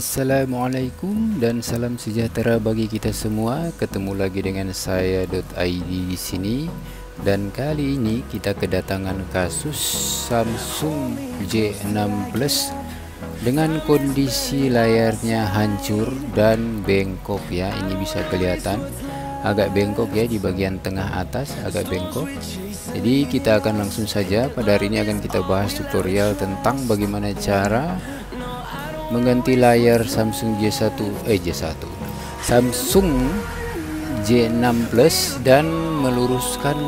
Assalamualaikum dan salam sejahtera bagi kita semua. Ketemu lagi dengan saya .id di sini, dan kali ini kita kedatangan kasus Samsung J6 Plus dengan kondisi layarnya hancur dan bengkok ya. Ini bisa kelihatan agak bengkok ya, di bagian tengah atas agak bengkok. Jadi kita akan langsung saja, pada hari ini akan kita bahas tutorial tentang bagaimana cara mengganti layar Samsung Samsung J6 Plus dan meluruskan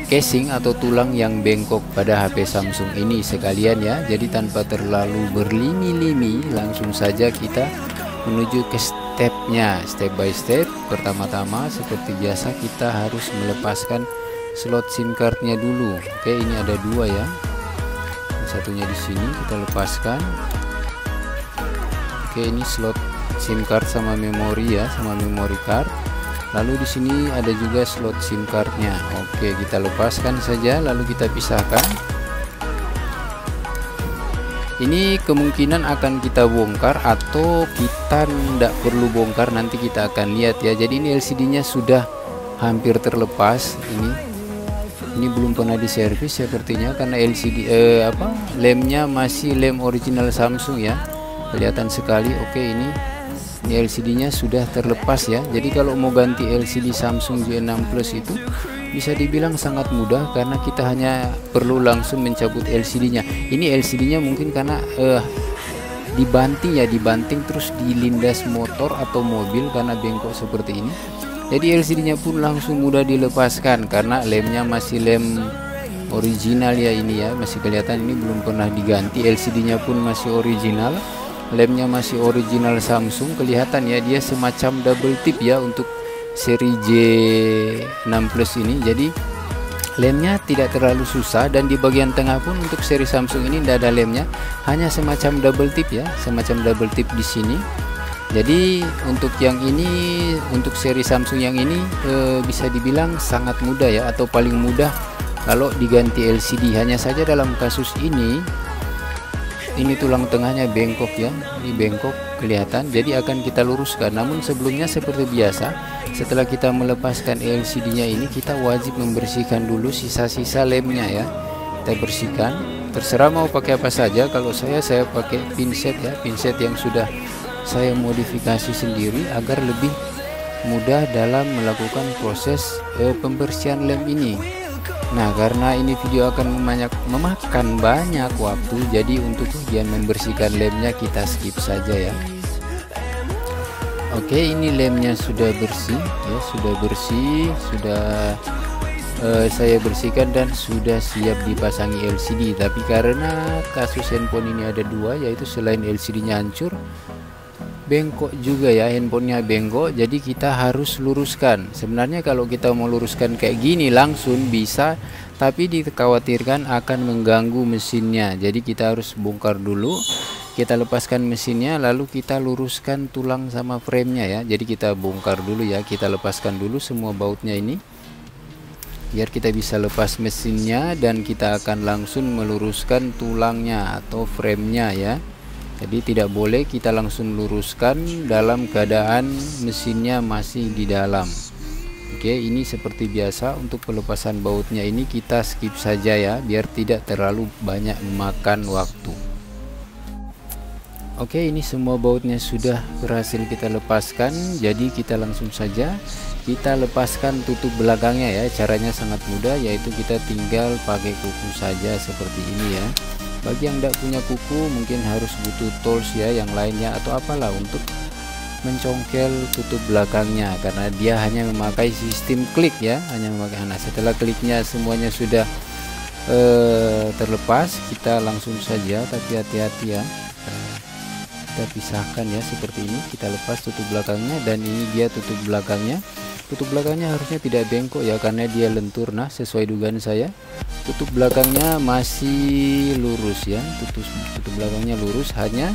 casing atau tulang yang bengkok pada HP Samsung ini sekalian ya. Jadi tanpa terlalu berlimi-limi, langsung saja kita menuju ke stepnya, step by step. Pertama-tama seperti biasa kita harus melepaskan slot SIM cardnya dulu. Oke, ini ada dua ya, satunya di sini kita lepaskan. Oke, ini slot SIM card sama memori ya, sama memory card. Lalu di sini ada juga slot SIM cardnya. Oke, kita lepaskan saja lalu kita pisahkan. Ini kemungkinan akan kita bongkar atau kita tidak perlu bongkar, nanti kita akan lihat ya. Jadi ini LCD-nya sudah hampir terlepas. Ini belum pernah diservis sepertinya karena LCD lemnya masih lem original Samsung ya, kelihatan sekali. Oke, ini LCD-nya sudah terlepas ya. Jadi kalau mau ganti LCD Samsung J6 Plus itu bisa dibilang sangat mudah karena kita hanya perlu langsung mencabut LCD-nya. Ini LCD-nya mungkin karena dibanting terus dilindas motor atau mobil karena bengkok seperti ini. Jadi LCD-nya pun langsung mudah dilepaskan karena lemnya masih lem original ya. Ini ya masih kelihatan, ini belum pernah diganti. LCD-nya pun masih original, lemnya masih original Samsung. Kelihatan ya, dia semacam double tip ya untuk seri J6 Plus ini. Jadi lemnya tidak terlalu susah, dan di bagian tengah pun untuk seri Samsung ini tidak ada lemnya, hanya semacam double tip ya, semacam double tip di sini. Jadi untuk yang ini, untuk seri Samsung yang ini bisa dibilang sangat mudah ya, atau paling mudah kalau diganti LCD. Hanya saja dalam kasus ini tulang tengahnya bengkok ya, ini bengkok kelihatan, jadi akan kita luruskan. Namun sebelumnya seperti biasa, setelah kita melepaskan LCD-nya ini, kita wajib membersihkan dulu sisa-sisa lemnya ya. Kita bersihkan, terserah mau pakai apa saja. Kalau saya pakai pinset ya, pinset yang sudah saya modifikasi sendiri agar lebih mudah dalam melakukan proses pembersihan lem ini. Nah, karena ini video akan memakan banyak waktu, jadi untuk bagian membersihkan lemnya kita skip saja ya. Oke, ini lemnya sudah bersih ya, sudah bersih, sudah saya bersihkan dan sudah siap dipasangi LCD. Tapi karena kasus handphone ini ada dua, yaitu selain LCD-nya hancur, bengkok juga ya, handphonenya bengkok, jadi kita harus luruskan. Sebenarnya kalau kita mau luruskan kayak gini langsung bisa, tapi dikhawatirkan akan mengganggu mesinnya. Jadi kita harus bongkar dulu, kita lepaskan mesinnya, lalu kita luruskan tulang sama framenya ya. Jadi kita bongkar dulu ya, kita lepaskan dulu semua bautnya ini biar kita bisa lepas mesinnya, dan kita akan langsung meluruskan tulangnya atau framenya ya. Jadi tidak boleh kita langsung luruskan dalam keadaan mesinnya masih di dalam. Oke, ini seperti biasa untuk pelepasan bautnya ini kita skip saja ya, biar tidak terlalu banyak memakan waktu. Oke, ini semua bautnya sudah berhasil kita lepaskan. Jadi kita langsung saja kita lepaskan tutup belakangnya ya. Caranya sangat mudah, yaitu kita tinggal pakai kuku saja seperti ini ya. Bagi yang tidak punya kuku mungkin harus butuh tools ya yang lainnya atau apalah untuk mencongkel tutup belakangnya, karena dia hanya memakai sistem klik ya, hanya memakai. Nah, setelah kliknya semuanya sudah terlepas, kita langsung saja, tapi hati-hati ya, kita pisahkan ya seperti ini. Kita lepas tutup belakangnya, dan ini dia tutup belakangnya. Tutup belakangnya harusnya tidak bengkok ya, karena dia lentur. Nah, sesuai dugaan saya, tutup belakangnya masih lurus ya, tutup belakangnya lurus, hanya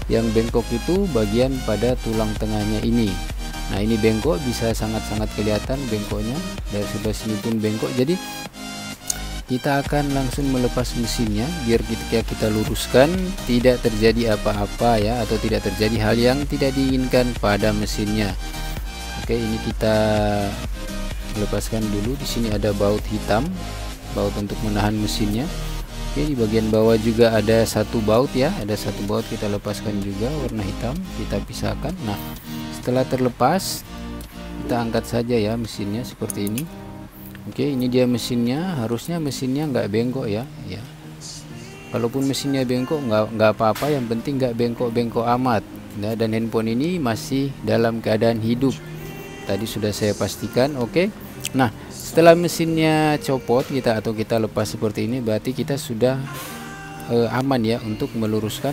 yang bengkok itu bagian pada tulang tengahnya ini. Nah, ini bengkok, bisa sangat-sangat kelihatan bengkoknya, dari sebelah sini pun bengkok. Jadi kita akan langsung melepas mesinnya biar ketika kita luruskan tidak terjadi apa-apa ya, atau tidak terjadi hal yang tidak diinginkan pada mesinnya. Oke, ini kita lepaskan dulu. Di sini ada baut hitam, baut untuk menahan mesinnya. Oke, di bagian bawah juga ada satu baut ya, ada satu baut kita lepaskan juga warna hitam, kita pisahkan. Nah, setelah terlepas kita angkat saja ya mesinnya seperti ini. Oke, ini dia mesinnya. Harusnya mesinnya nggak bengkok ya. Kalaupun mesinnya bengkok nggak apa-apa, yang penting nggak bengkok-bengkok amat. Nah, dan handphone ini masih dalam keadaan hidup. Tadi sudah saya pastikan. Oke. Nah, setelah mesinnya copot kita lepas seperti ini, berarti kita sudah aman ya untuk meluruskan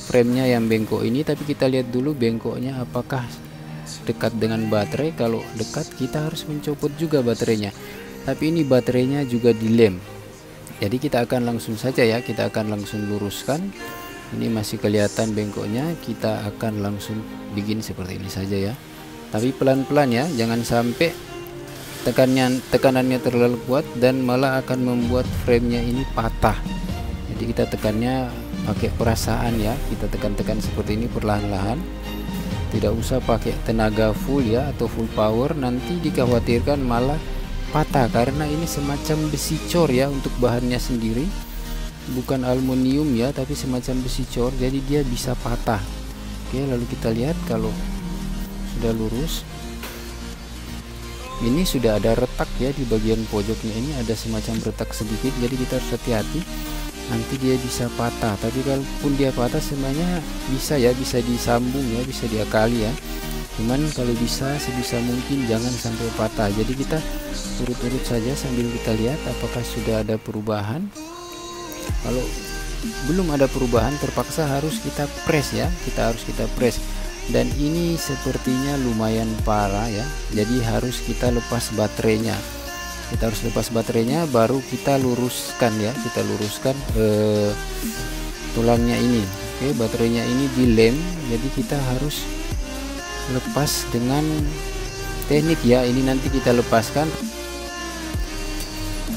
frame-nya yang bengkok ini. Tapi kita lihat dulu bengkoknya apakah dekat dengan baterai. Kalau dekat kita harus mencopot juga baterainya, tapi ini baterainya juga dilem, jadi kita akan langsung saja ya, kita akan langsung luruskan. Ini masih kelihatan bengkoknya, kita akan langsung bikin seperti ini saja ya, tapi pelan-pelan ya, jangan sampai tekanannya terlalu kuat dan malah akan membuat frame-nya ini patah. Jadi kita tekannya pakai perasaan ya, kita tekan-tekan seperti ini perlahan-lahan. Tidak usah pakai tenaga full ya, atau full power, nanti dikhawatirkan malah patah karena ini semacam besi cor ya, untuk bahannya sendiri bukan aluminium ya, tapi semacam besi cor, jadi dia bisa patah. Oke, lalu kita lihat kalau sudah lurus. Ini sudah ada retak ya di bagian pojoknya, ini ada semacam retak sedikit, jadi kita harus hati-hati, nanti dia bisa patah. Tapi kalaupun dia patah sebenarnya bisa ya, bisa disambung ya, bisa diakali ya, cuman kalau bisa sebisa mungkin jangan sampai patah. Jadi kita urut-urut saja sambil kita lihat apakah sudah ada perubahan. Kalau belum ada perubahan, terpaksa harus kita press ya, kita press. Dan ini sepertinya lumayan parah ya, jadi harus kita lepas baterainya. Kita harus lepas baterainya baru kita luruskan ya, kita luruskan tulangnya ini. Oke, baterainya ini dilem, jadi kita harus lepas dengan teknik ya, ini nanti kita lepaskan.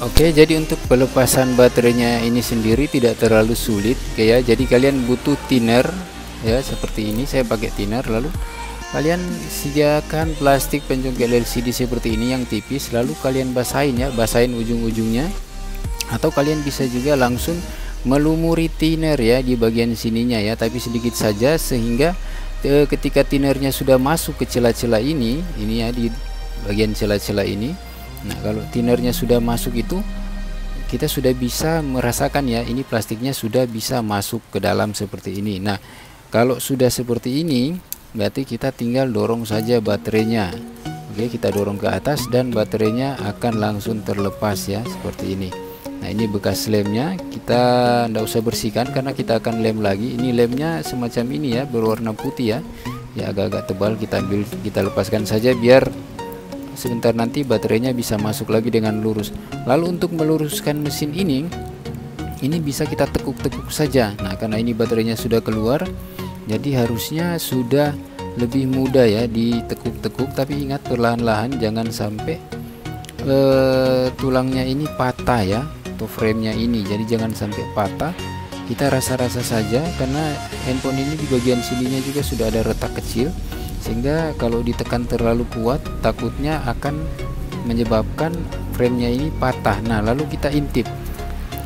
Oke, jadi untuk pelepasan baterainya ini sendiri tidak terlalu sulit. Oke ya, jadi kalian butuh thinner ya, seperti ini saya pakai thinner. Lalu kalian sediakan plastik pencongkel LCD seperti ini yang tipis, lalu kalian basahin ya, basahin ujung-ujungnya, atau kalian bisa juga langsung melumuri thinner ya di bagian sininya ya, tapi sedikit saja, sehingga ketika thinnernya sudah masuk ke celah-celah ini ya, di bagian celah-celah ini. Nah, kalau thinnernya sudah masuk itu kita sudah bisa merasakan ya, ini plastiknya sudah bisa masuk ke dalam seperti ini. Nah, kalau sudah seperti ini berarti kita tinggal dorong saja baterainya. Oke, kita dorong ke atas dan baterainya akan langsung terlepas ya, seperti ini. Nah, ini bekas lemnya, kita tidak usah bersihkan karena kita akan lem lagi. Ini lemnya semacam ini ya, berwarna putih ya, agak-agak tebal. Kita ambil, kita lepaskan saja biar sebentar nanti baterainya bisa masuk lagi dengan lurus. Lalu untuk meluruskan mesin ini bisa kita tekuk-tekuk saja. Nah, karena ini baterainya sudah keluar, jadi harusnya sudah lebih mudah ya ditekuk-tekuk, tapi ingat perlahan-lahan, jangan sampai tulangnya ini patah ya, atau framenya ini, jadi jangan sampai patah. Kita rasa-rasa saja karena handphone ini di bagian sininya juga sudah ada retak kecil, sehingga kalau ditekan terlalu kuat takutnya akan menyebabkan framenya ini patah. Nah, lalu kita intip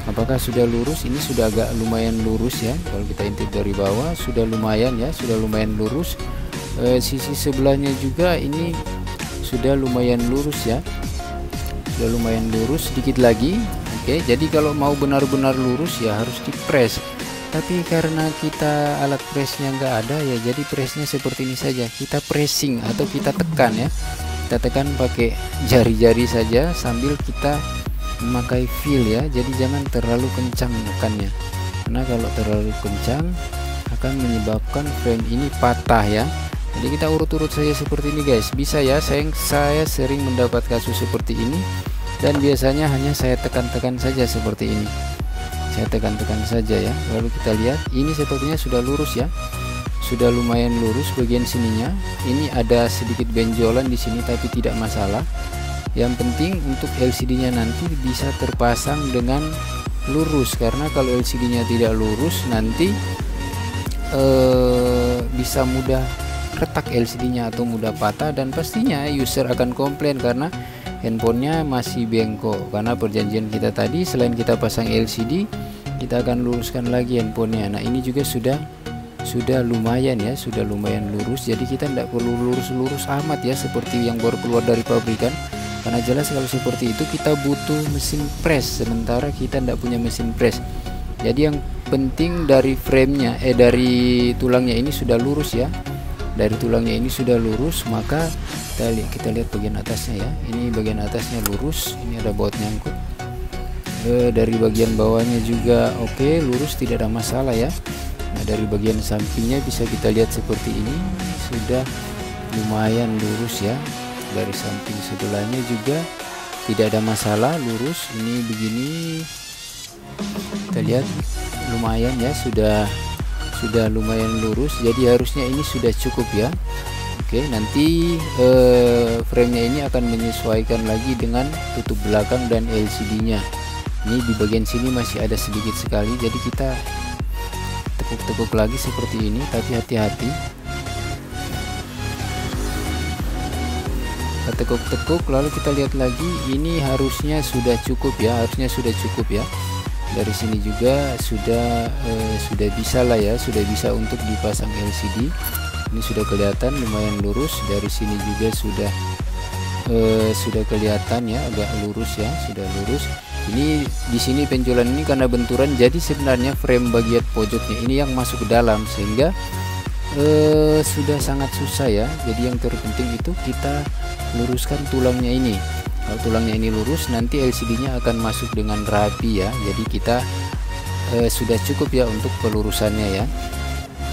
apakah sudah lurus. Ini sudah agak lumayan lurus ya, kalau kita intip dari bawah sudah lumayan ya, sudah lumayan lurus. Sisi sebelahnya juga ini sudah lumayan lurus ya, sudah lumayan lurus, sedikit lagi. Oke, jadi kalau mau benar-benar lurus ya harus dipres, tapi karena kita alat pressnya nggak ada ya, jadi pressnya seperti ini saja, kita pressing atau kita tekan ya, kita tekan pakai jari-jari saja sambil kita memakai feel ya, jadi jangan terlalu kencang menekannya, karena kalau terlalu kencang akan menyebabkan frame ini patah ya. Jadi kita urut-urut saja seperti ini guys, bisa ya, saya sering mendapat kasus seperti ini, dan biasanya hanya saya tekan-tekan saja seperti ini, saya tekan-tekan saja ya. Lalu kita lihat ini sepertinya sudah lurus ya, sudah lumayan lurus bagian sininya. Ini ada sedikit benjolan di sini tapi tidak masalah. Yang penting untuk LCD-nya nanti bisa terpasang dengan lurus, karena kalau LCD-nya tidak lurus nanti bisa mudah retak LCD-nya atau mudah patah, dan pastinya user akan komplain karena handphonenya masih bengkok. Karena perjanjian kita tadi, selain kita pasang LCD, kita akan luruskan lagi handphonenya. Nah ini juga sudah lumayan ya, sudah lumayan lurus, jadi kita tidak perlu lurus-lurus amat ya seperti yang baru keluar dari pabrikan. Karena jelas kalau seperti itu kita butuh mesin press, sementara kita tidak punya mesin press. Jadi yang penting dari framenya, dari tulangnya ini sudah lurus ya. Dari tulangnya ini sudah lurus, maka kita lihat bagian atasnya ya. Ini bagian atasnya lurus, ini ada baut nyangkut. Dari bagian bawahnya juga oke, lurus, tidak ada masalah ya. Nah dari bagian sampingnya bisa kita lihat seperti ini, sudah lumayan lurus ya. Dari samping sebelahnya juga tidak ada masalah, lurus. Ini begini, kita lihat lumayan ya, sudah lumayan lurus, jadi harusnya ini sudah cukup ya. Oke, nanti framenya ini akan menyesuaikan lagi dengan tutup belakang dan LCD-nya. Ini di bagian sini masih ada sedikit sekali, jadi kita tekuk-tekuk lagi seperti ini, tapi hati-hati. Kita tekuk-tekuk, lalu kita lihat lagi, ini harusnya sudah cukup ya, harusnya sudah cukup ya. Dari sini juga sudah bisa lah ya, sudah bisa untuk dipasang LCD. Ini sudah kelihatan lumayan lurus. Dari sini juga sudah kelihatan ya, agak lurus ya, sudah lurus. Ini di sini penjualan ini karena benturan, jadi sebenarnya frame bagian pojoknya ini yang masuk ke dalam, sehingga sudah sangat susah ya. Jadi yang terpenting itu kita luruskan tulangnya ini. Kalau tulangnya ini lurus, nanti LCD-nya akan masuk dengan rapi ya. Jadi kita sudah cukup ya untuk pelurusannya ya.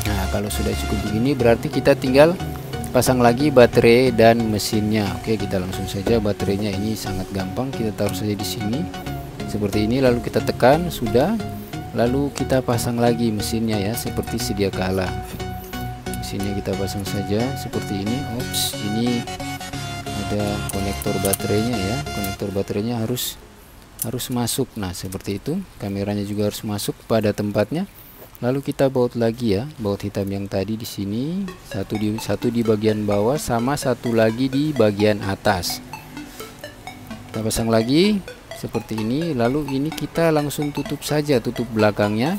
Nah kalau sudah cukup begini, berarti kita tinggal pasang lagi baterai dan mesinnya. Oke, kita langsung saja. Baterainya ini sangat gampang, kita taruh saja di sini seperti ini, lalu kita tekan, sudah. Lalu kita pasang lagi mesinnya ya, seperti sedia kala. Mesinnya kita pasang saja seperti ini. Ops, ini ada konektor baterainya ya, konektor baterainya harus masuk. Nah seperti itu, kameranya juga harus masuk pada tempatnya. Lalu kita baut lagi ya, baut hitam yang tadi di sini, satu di bagian bawah sama satu lagi di bagian atas. Kita pasang lagi seperti ini, lalu ini kita langsung tutup saja, tutup belakangnya.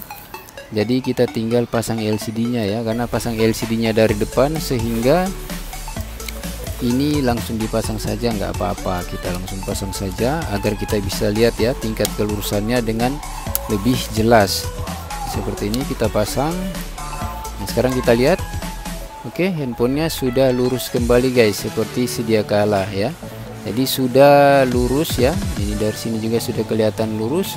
Jadi kita tinggal pasang LCD-nya ya, karena pasang LCD-nya dari depan, sehingga ini langsung dipasang saja, nggak apa-apa, kita langsung pasang saja agar kita bisa lihat ya tingkat kelurusannya dengan lebih jelas. Seperti ini kita pasang. Nah, sekarang kita lihat, oke, handphonenya sudah lurus kembali guys, seperti sedia kala ya. Jadi sudah lurus ya, ini dari sini juga sudah kelihatan lurus,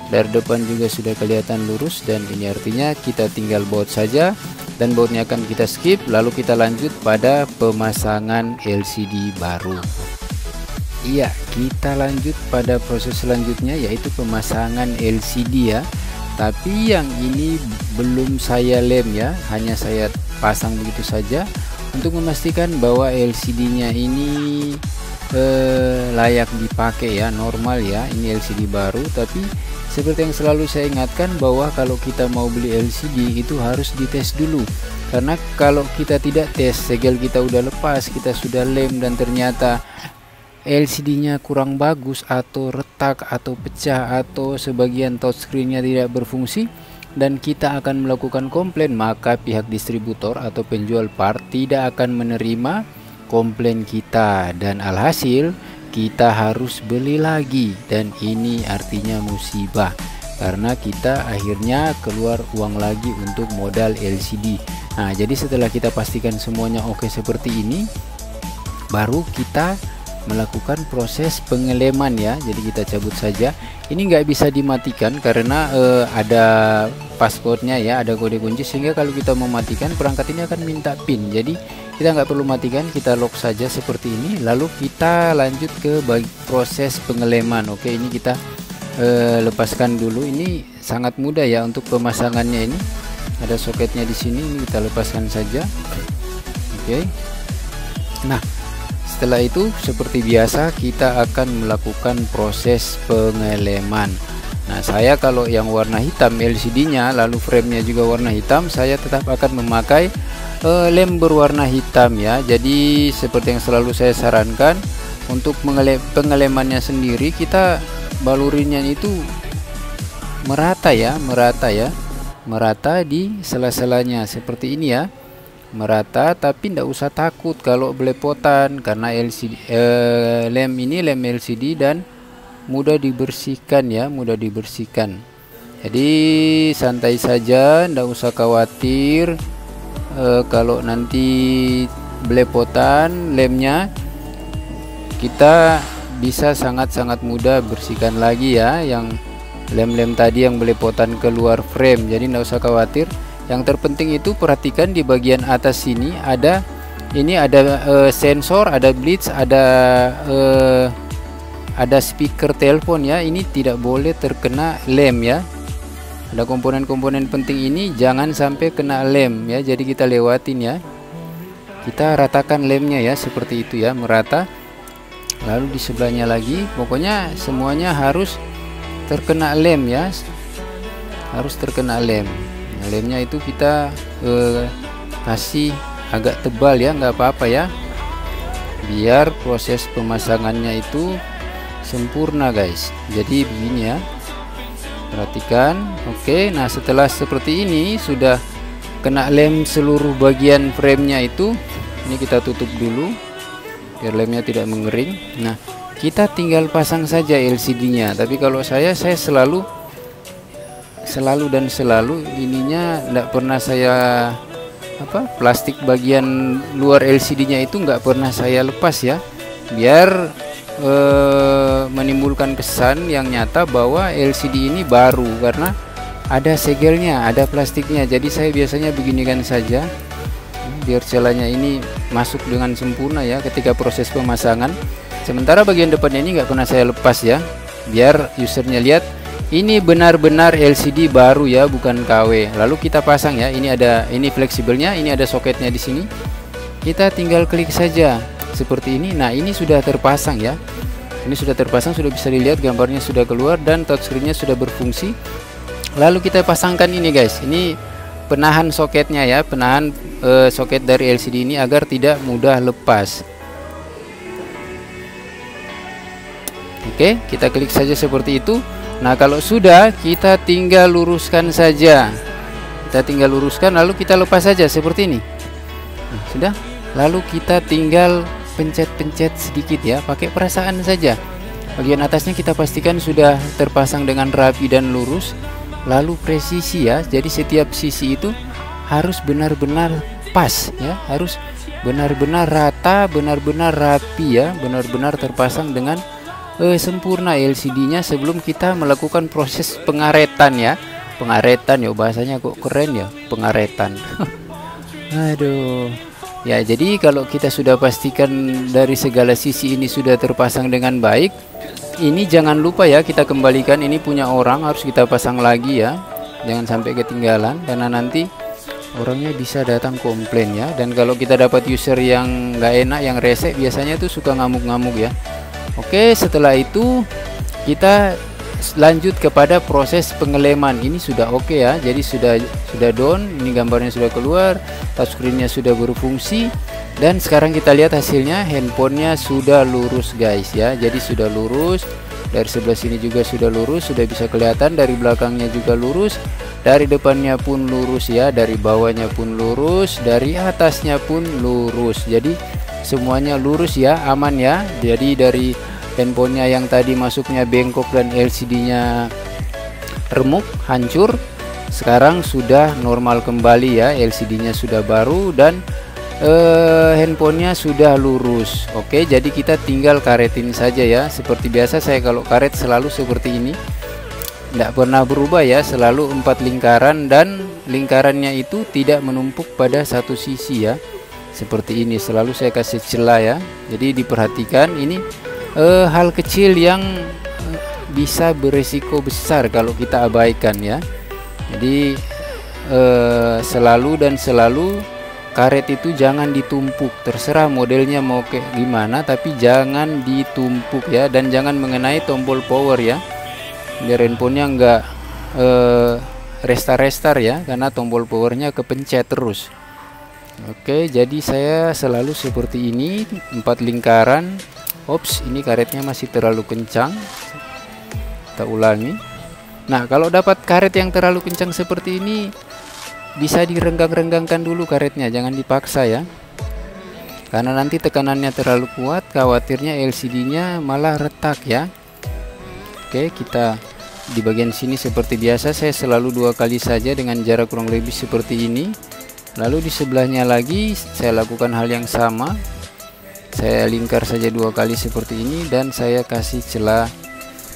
dari depan juga sudah kelihatan lurus, dan ini artinya kita tinggal baut saja, dan bautnya akan kita skip, lalu kita lanjut pada pemasangan LCD baru. Iya, kita lanjut pada proses selanjutnya, yaitu pemasangan LCD ya. Tapi yang ini belum saya lem ya, hanya saya pasang begitu saja untuk memastikan bahwa LCD-nya ini layak dipakai ya, normal ya. Ini LCD baru, tapi seperti yang selalu saya ingatkan bahwa kalau kita mau beli LCD itu harus dites dulu. Karena kalau kita tidak tes, segel kita udah lepas, kita sudah lem, dan ternyata LCD-nya kurang bagus atau retak atau pecah atau sebagian touchscreen-nya tidak berfungsi, dan kita akan melakukan komplain, maka pihak distributor atau penjual part tidak akan menerima komplain kita, dan alhasil kita harus beli lagi, dan ini artinya musibah karena kita akhirnya keluar uang lagi untuk modal LCD. Nah jadi setelah kita pastikan semuanya oke seperti ini, baru kita melakukan proses pengeleman ya. Jadi kita cabut saja, ini nggak bisa dimatikan karena ada passcode-nya ya, ada kode kunci, sehingga kalau kita mematikan perangkat ini akan minta PIN. Jadi kita nggak perlu matikan, kita lock saja seperti ini, lalu kita lanjut ke proses pengeleman. Oke, ini kita lepaskan dulu. Ini sangat mudah ya untuk pemasangannya. Ini ada soketnya di sini, ini kita lepaskan saja. Oke, nah setelah itu seperti biasa kita akan melakukan proses pengeleman. Nah, saya kalau yang warna hitam LCD-nya lalu frame-nya juga warna hitam, saya tetap akan memakai lem berwarna hitam ya. Jadi seperti yang selalu saya sarankan, untuk pengelemannya sendiri kita balurinya itu merata ya, merata di sela-selanya seperti ini ya, merata. Tapi tidak usah takut kalau belepotan, karena lem ini lem LCD dan mudah dibersihkan ya, mudah dibersihkan. Jadi santai saja, tidak usah khawatir kalau nanti belepotan lemnya. Kita bisa sangat-sangat mudah bersihkan lagi ya yang lem-lem tadi yang belepotan keluar frame. Jadi tidak usah khawatir. Yang terpenting itu perhatikan di bagian atas sini ada sensor, ada blitz, ada speaker telepon ya. Ini tidak boleh terkena lem ya. Ada komponen-komponen penting ini jangan sampai kena lem ya. Jadi kita lewatin ya. Kita ratakan lemnya ya, seperti itu ya, merata. Lalu di sebelahnya lagi, pokoknya semuanya harus terkena lem ya, harus terkena lem. Nah, lemnya itu kita kasih agak tebal ya, nggak apa-apa ya, biar proses pemasangannya itu sempurna guys. Jadi begini ya, perhatikan. Oke, nah setelah seperti ini sudah kena lem seluruh bagian framenya itu, ini kita tutup dulu biar lemnya tidak mengering. Nah, kita tinggal pasang saja LCD-nya. Tapi kalau saya selalu ininya tidak pernah saya plastik bagian luar LCD-nya itu nggak pernah saya lepas ya, biar menimbulkan kesan yang nyata bahwa LCD ini baru, karena ada segelnya, ada plastiknya. Jadi saya biasanya beginikan saja biar celahnya ini masuk dengan sempurna ya ketika proses pemasangan. Sementara bagian depannya ini nggak pernah saya lepas ya, biar usernya lihat ini benar-benar LCD baru ya, bukan KW. Lalu kita pasang ya, ini fleksibelnya, ini ada soketnya di sini. Kita tinggal klik saja seperti ini. Nah, ini sudah terpasang ya, ini sudah terpasang, sudah bisa dilihat gambarnya sudah keluar dan touchscreen-nya sudah berfungsi. Lalu kita pasangkan ini guys, ini penahan soketnya ya, penahan soket dari LCD ini agar tidak mudah lepas. Oke, kita klik saja seperti itu. Nah, kalau sudah, kita tinggal luruskan saja. Kita tinggal luruskan, lalu kita lepas saja seperti ini. Nah, sudah. Lalu kita tinggal pencet-pencet sedikit ya, pakai perasaan saja. Bagian atasnya kita pastikan sudah terpasang dengan rapi dan lurus. Lalu presisi ya, jadi setiap sisi itu harus benar-benar pas ya, harus benar-benar rata, benar-benar rapi ya, benar-benar terpasang dengan sempurna LCD-nya sebelum kita melakukan proses pengaretan ya. Pengaretan ya, bahasanya kok keren ya, pengaretan. Aduh. Ya, jadi kalau kita sudah pastikan dari segala sisi ini sudah terpasang dengan baik, ini jangan lupa ya, kita kembalikan, ini punya orang, harus kita pasang lagi ya, jangan sampai ketinggalan, karena nanti orangnya bisa datang komplain ya. Dan kalau kita dapat user yang nggak enak, yang rese, biasanya tuh suka ngamuk-ngamuk ya. Oke, setelah itu kita lanjut kepada proses pengeleman. Ini sudah oke ya, jadi sudah down, ini gambarnya sudah keluar, touchscreen-nya sudah berfungsi. Dan sekarang kita lihat hasilnya, handphonenya sudah lurus guys ya, jadi sudah lurus. Dari sebelah sini juga sudah lurus, sudah bisa kelihatan, dari belakangnya juga lurus, dari depannya pun lurus ya, dari bawahnya pun lurus, dari atasnya pun lurus. Jadi semuanya lurus ya, aman ya. Jadi dari handphonenya yang tadi masuknya bengkok dan LCD-nya remuk, hancur, sekarang sudah normal kembali ya, LCD-nya sudah baru dan handphonenya sudah lurus. Oke, jadi kita tinggal karetin saja ya. Seperti biasa saya kalau karet selalu seperti ini, tidak pernah berubah ya, selalu 4 lingkaran, dan lingkarannya itu tidak menumpuk pada satu sisi ya, seperti ini. Selalu saya kasih celah ya, jadi diperhatikan. Ini hal kecil yang bisa beresiko besar kalau kita abaikan ya. Jadi selalu karet itu jangan ditumpuk, terserah modelnya mau kayak gimana, tapi jangan ditumpuk ya, dan jangan mengenai tombol power ya, biar handphonenya enggak restart ya, karena tombol powernya kepencet terus. Oke, jadi saya selalu seperti ini, 4 lingkaran. Ops, ini karetnya masih terlalu kencang, kita ulangi. Nah, kalau dapat karet yang terlalu kencang seperti ini, bisa direnggang-renggangkan dulu karetnya, jangan dipaksa ya, karena nanti tekanannya terlalu kuat, khawatirnya LCD-nya malah retak ya. Oke, kita di bagian sini seperti biasa, saya selalu 2 kali saja dengan jarak kurang lebih seperti ini. Lalu di sebelahnya lagi saya lakukan hal yang sama, saya lingkar saja 2 kali seperti ini, dan saya kasih celah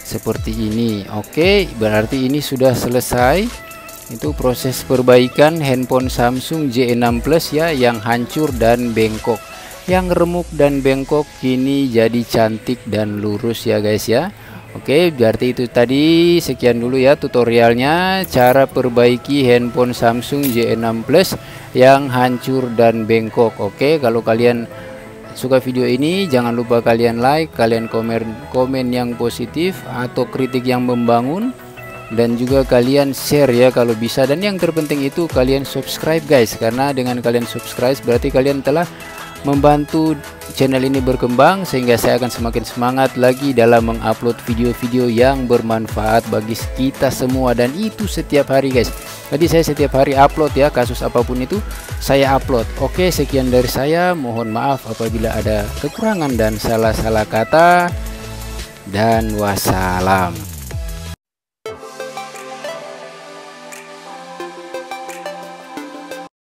seperti ini. Oke, berarti ini sudah selesai. Itu proses perbaikan handphone Samsung J6 Plus ya, yang hancur dan bengkok. Yang remuk dan bengkok kini jadi cantik dan lurus ya guys ya. Oke, berarti itu tadi, sekian dulu ya tutorialnya cara perbaiki handphone Samsung J6 Plus yang hancur dan bengkok. Oke, kalau kalian suka video ini, jangan lupa kalian like, kalian komen yang positif atau kritik yang membangun, dan juga kalian share ya kalau bisa, dan yang terpenting itu kalian subscribe guys, karena dengan kalian subscribe berarti kalian telah membantu channel ini berkembang, sehingga saya akan semakin semangat lagi dalam mengupload video-video yang bermanfaat bagi kita semua, dan itu setiap hari guys. Jadi saya setiap hari upload ya, kasus apapun itu saya upload. Oke, sekian dari saya, mohon maaf apabila ada kekurangan dan salah-salah kata, dan wassalam.